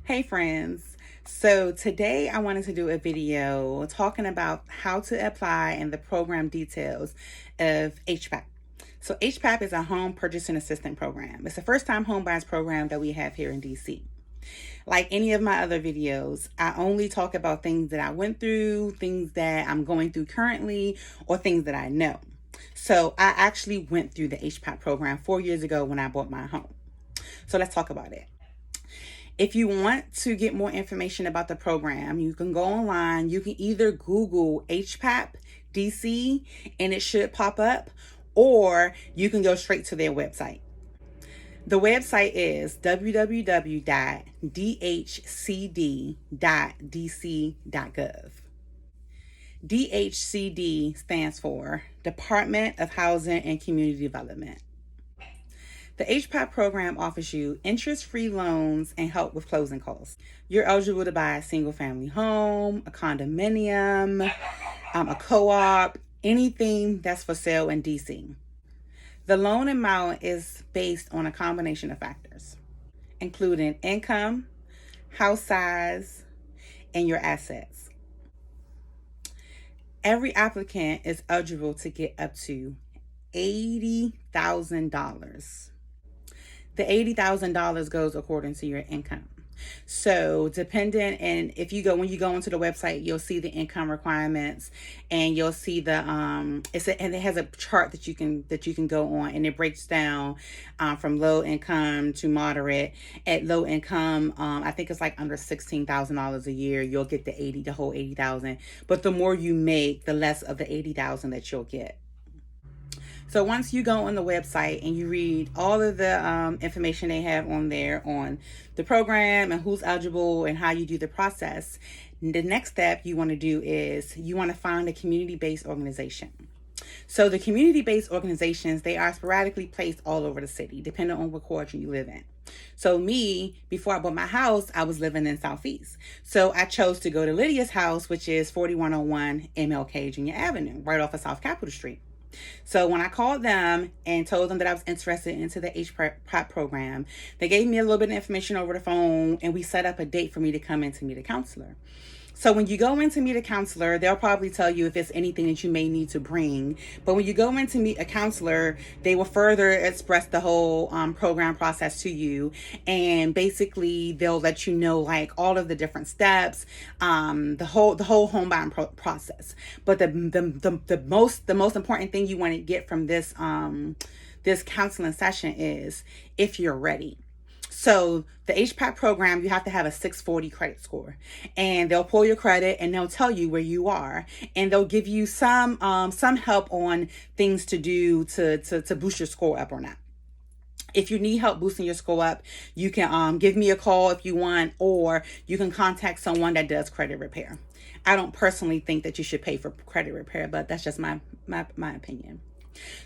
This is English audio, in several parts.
Hey friends, so today I wanted to do a video talking about how to apply and the program details of HPAP. So HPAP is a home purchasing assistance program. It's the first time home buyers program that we have here in DC. Like any of my other videos, I only talk about things that I went through, things that I'm going through currently, or things that I know. So I actually went through the HPAP program 4 years ago when I bought my home. So let's talk about it. If you want to get more information about the program, you can go online. You can either Google HPAP DC and it should pop up, or you can go straight to their website. The website is www.dhcd.dc.gov. DHCD stands for Department of Housing and Community Development. The HPAP program offers you interest-free loans and help with closing costs. You're eligible to buy a single-family home, a condominium, a co-op, anything that's for sale in DC. The loan amount is based on a combination of factors, including income, house size, and your assets. Every applicant is eligible to get up to $80,000. The $80,000 goes according to your income. So dependent, and when you go into the website, you'll see the income requirements, and you'll see the and it has a chart that you can go on, and it breaks down from low income to moderate. At low income, I think it's like under $16,000 a year, you'll get the whole 80,000. But the more you make, the less of the 80,000 that you'll get. So once you go on the website and you read all of the information they have on there on the program and who's eligible and how you do the process, the next step you want to do is you want to find a community-based organization. So the community-based organizations, they are sporadically placed all over the city, depending on what quadrant you live in. So me, before I bought my house, I was living in Southeast. So I chose to go to Lydia's house, which is 4101 MLK Junior Avenue, right off of South Capitol Street. So when I called them and told them that I was interested into the HPAP program, they gave me a little bit of information over the phone, and we set up a date for me to come in to meet a counselor. So when you go in to meet a counselor, they'll probably tell you if it's anything that you may need to bring. But when you go in to meet a counselor, they will further express the whole program process to you. And basically, they'll let you know like all of the different steps, the whole home buying process. But the most important thing you want to get from this counseling session is if you're ready. So the HPAP program, you have to have a 640 credit score, and they'll pull your credit and they'll tell you where you are, and they'll give you some help on things to do to boost your score up or not. If you need help boosting your score up, you can give me a call if you want, or you can contact someone that does credit repair. I don't personally think that you should pay for credit repair, but that's just my opinion.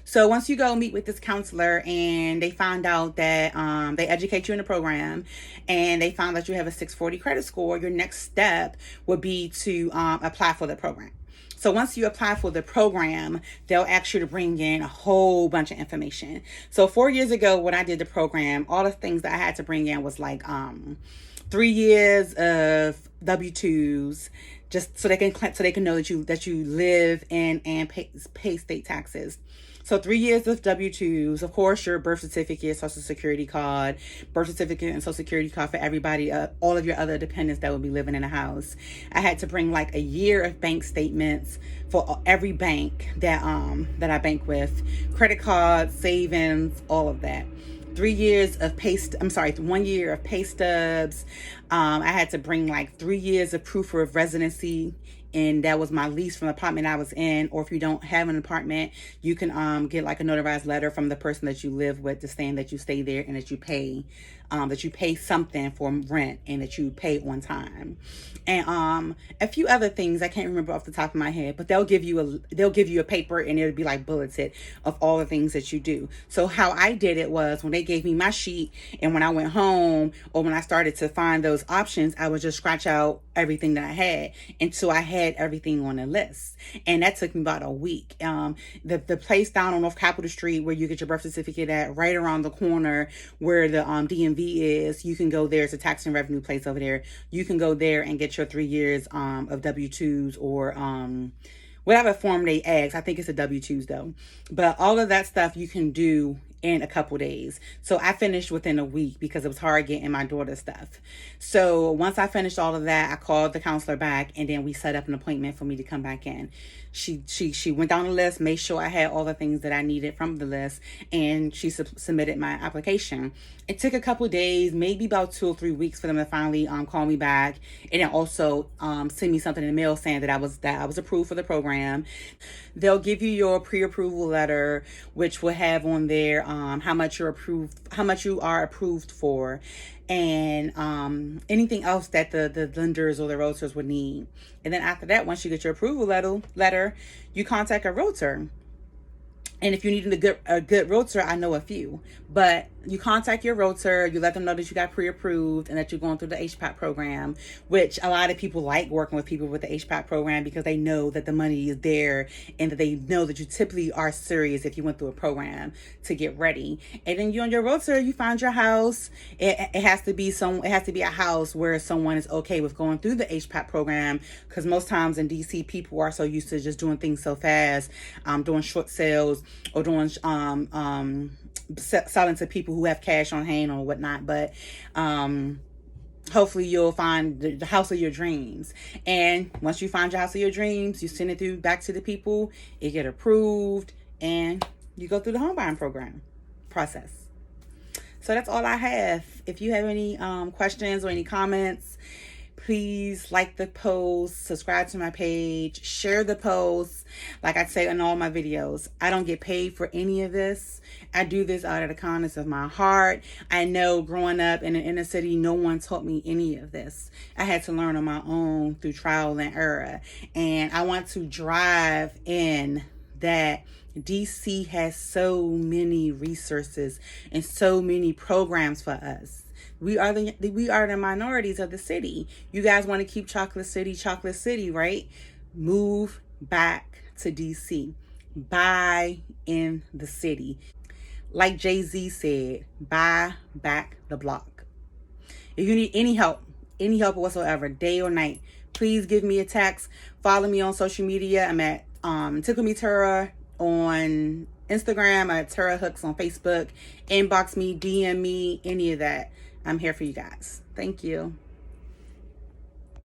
So once you go meet with this counselor and they find out that they educate you in the program and they found that you have a 640 credit score, your next step would be to apply for the program. So once you apply for the program, they'll ask you to bring in a whole bunch of information. So 4 years ago, when I did the program, all the things that I had to bring in was like 3 years of W-2s, just so they can know that you live in and pay state taxes. So 3 years of W-2s, of course, your birth certificate, social security card, birth certificate and social security card for everybody, all of your other dependents that will be living in a house. I had to bring like a year of bank statements for every bank that I bank with, credit cards, savings, all of that. 1 year of pay stubs. I had to bring like 3 years of proof of residency, and that was my lease from the apartment I was in. Or if you don't have an apartment, you can get like a notarized letter from the person that you live with to saying that you stay there and that you pay something for rent and that you pay on time. And a few other things I can't remember off the top of my head, but they'll give you a paper, and it'll be like bulleted of all the things that you do. So how I did it was, when they gave me my sheet and when I went home or when I started to find those options, I would just scratch out everything that I had until I had had everything on the list. And that took me about a week. The place down on North Capitol Street where you get your birth certificate at, right around the corner where the DMV is, you can go there. It's a tax and revenue place over there. You can go there and get your 3 years of W-2s or whatever form they ask. I think it's a W-2s though. But all of that stuff you can do in a couple days. So I finished within a week because it was hard getting my daughter's stuff. So once I finished all of that, I called the counselor back, and then we set up an appointment for me to come back in. She went down the list, made sure I had all the things that I needed from the list, and she submitted my application. It took a couple days, maybe about 2 or 3 weeks for them to finally call me back, and then also send me something in the mail saying that I was approved for the program. They'll give you your pre-approval letter, which will have on there how much you are approved for, and anything else that the lenders or the realtors would need. And then after that, once you get your approval letter, you contact a realtor. And if you need a good realtor, I know a few. But you contact your realtor, you let them know that you got pre-approved and that you're going through the HPAP program, which a lot of people like working with people with the HPAP program because they know that the money is there and that they know that you typically are serious if you went through a program to get ready. And then you and your realtor, you find your house. It has to be a house where someone is okay with going through the HPAP program, because most times in DC, people are so used to just doing things so fast, doing short sales or doing selling to people who have cash on hand or whatnot. But hopefully you'll find the house of your dreams. And once you find your house of your dreams, you send it back to the people, it get approved, and you go through the home buying program process. So that's all I have. If you have any questions or any comments, please like the post, subscribe to my page, share the post. Like I say in all my videos, I don't get paid for any of this. I do this out of the kindness of my heart. I know growing up in the inner city, no one taught me any of this. I had to learn on my own through trial and error. And I want to drive in that DC has so many resources and so many programs for us. We are the minorities of the city. You guys want to keep Chocolate City, right? Move back to DC. Buy in the city. Like Jay-Z said, buy back the block. If you need any help whatsoever, day or night, please give me a text. Follow me on social media. I'm at Tickle Me Tara on Instagram. I'm at Tara Hooks on Facebook. Inbox me, DM me, any of that. I'm here for you guys. Thank you.